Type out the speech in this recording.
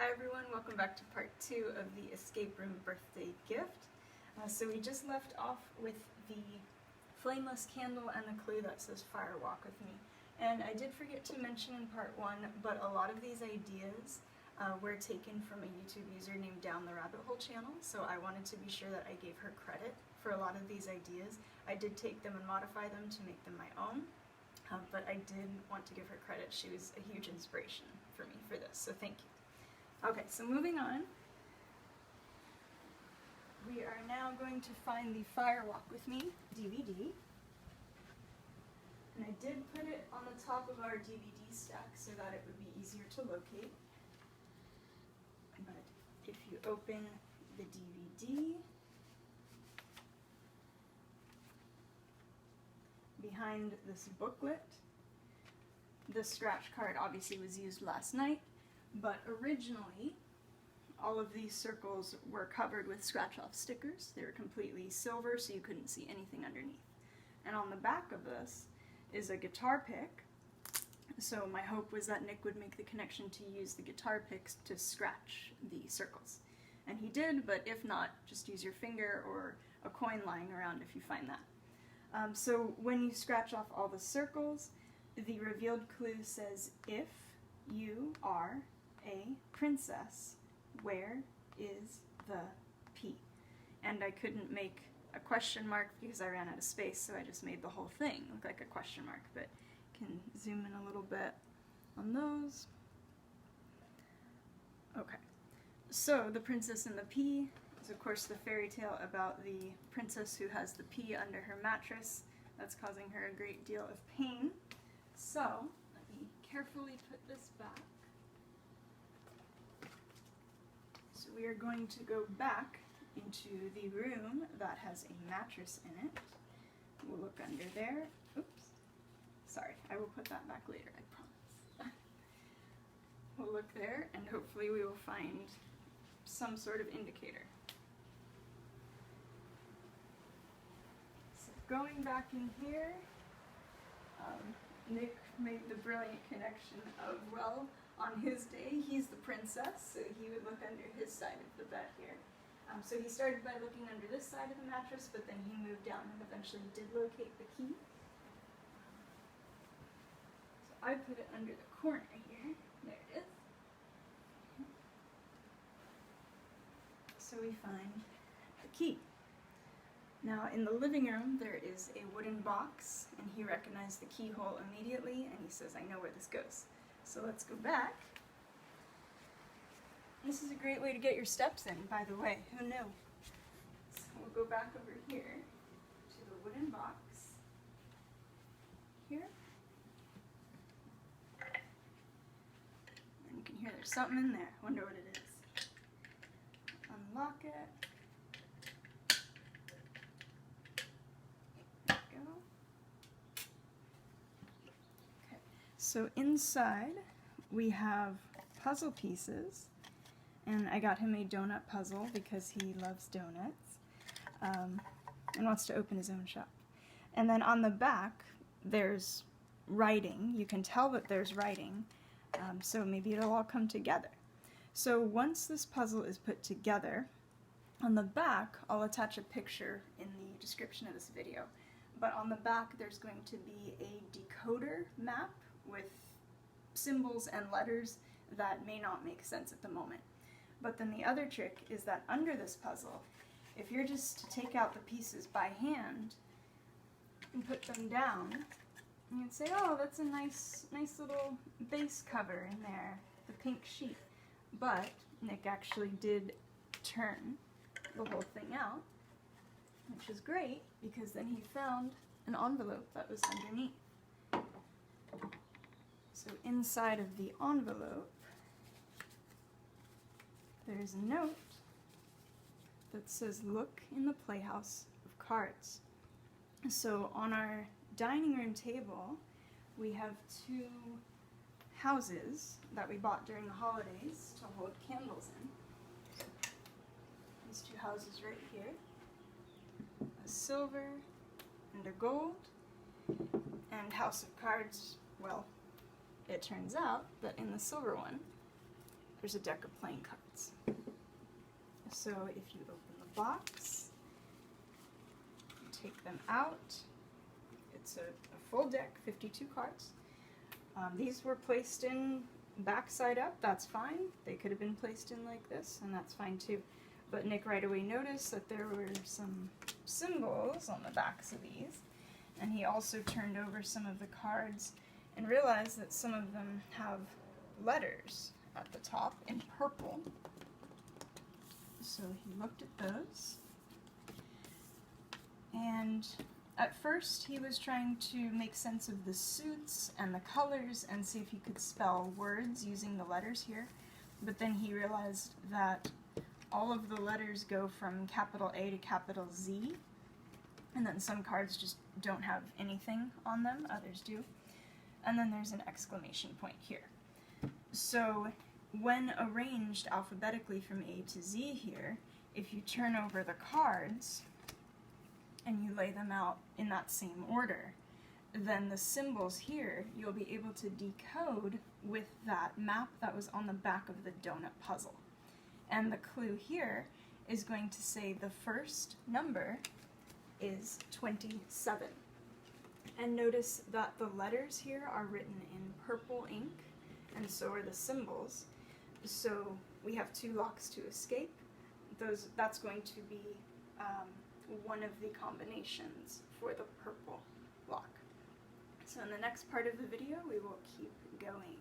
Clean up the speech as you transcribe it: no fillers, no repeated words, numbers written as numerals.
Hi everyone, welcome back to part 2 of the escape room birthday gift. So we just left off with the flameless candle and the clue that says fire walk with me. And I did forget to mention in part 1, but a lot of these ideas were taken from a YouTube user named Down the Rabbit Hole channel, so I wanted to be sure that I gave her credit for a lot of these ideas. I did take them and modify them to make them my own, but I did want to give her credit. She was a huge inspiration for me for this, so thank you. Okay, so moving on, we are now going to find the Fire Walk With Me DVD. And I did put it on the top of our DVD stack so that it would be easier to locate. But if you open the DVD, behind this booklet, the scratch card obviously was used last night. But originally, all of these circles were covered with scratch-off stickers. They were completely silver, so you couldn't see anything underneath. And on the back of this is a guitar pick. So my hope was that Nick would make the connection to use the guitar picks to scratch the circles. And he did, but if not, just use your finger or a coin lying around if you find that. So when you scratch off all the circles, the revealed clue says, if you are a princess, where is the P? And I couldn't make a question mark because I ran out of space, so I just made the whole thing look like a question mark, but can zoom in a little bit on those. Okay, so the princess and the P is of course the fairy tale about the princess who has the P under her mattress that's causing her a great deal of pain. So let me carefully put this back. So we are going to go back into the room that has a mattress in it. We'll look under there. Oops. Sorry, I will put that back later, I promise. We'll look there, and hopefully we will find some sort of indicator. So going back in here, Nick made the brilliant connection of, well, on his day, he's the princess, so he would look under his side of the bed here. So he started by looking under this side of the mattress, but then he moved down and eventually did locate the key. So I put it under the corner here. There it is. So we find the key. Now in the living room there is a wooden box, and he recognized the keyhole immediately, and he says, I know where this goes. So let's go back. This is a great way to get your steps in, by the way, who knew? So we'll go back over here to the wooden box. Here. And you can hear there's something in there. I wonder what it is. Unlock it. There we go. Okay. So inside we have puzzle pieces, and I got him a donut puzzle because he loves donuts and wants to open his own shop. And then on the back there's writing. You can tell that there's writing, so maybe it'll all come together. So once this puzzle is put together, on the back I'll attach a picture in the description of this video, but on the back there's going to be a decoder map with symbols and letters that may not make sense at the moment. But then the other trick is that under this puzzle, if you're just to take out the pieces by hand and put them down, you'd say, oh, that's a nice little base cover in there, the pink sheet. But Nick actually did turn the whole thing out, which is great because then he found an envelope that was underneath. So inside of the envelope, there's a note that says, look in the playhouse of cards. So on our dining room table, we have two houses that we bought during the holidays to hold candles in. These two houses right here, a silver and a gold, and house of cards, well, it turns out that in the silver one, there's a deck of playing cards. So if you open the box, take them out, it's a full deck, 52 cards. These were placed in backside up, that's fine. They could have been placed in like this, and that's fine too. But Nick right away noticed that there were some symbols on the backs of these, and he also turned over some of the cards and realized that some of them have letters at the top in purple. So he looked at those, and at first he was trying to make sense of the suits and the colors and see if he could spell words using the letters here, but then he realized that all of the letters go from capital A to capital Z, and then some cards just don't have anything on them, others do, and then there's an exclamation point here. So when arranged alphabetically from A to Z here, if you turn over the cards and you lay them out in that same order, then the symbols here you'll be able to decode with that map that was on the back of the donut puzzle. And the clue here is going to say the first number is 27. And notice that the letters here are written in purple ink, and so are the symbols. So we have 2 locks to escape. That's going to be one of the combinations for the purple lock. So in the next part of the video, we will keep going.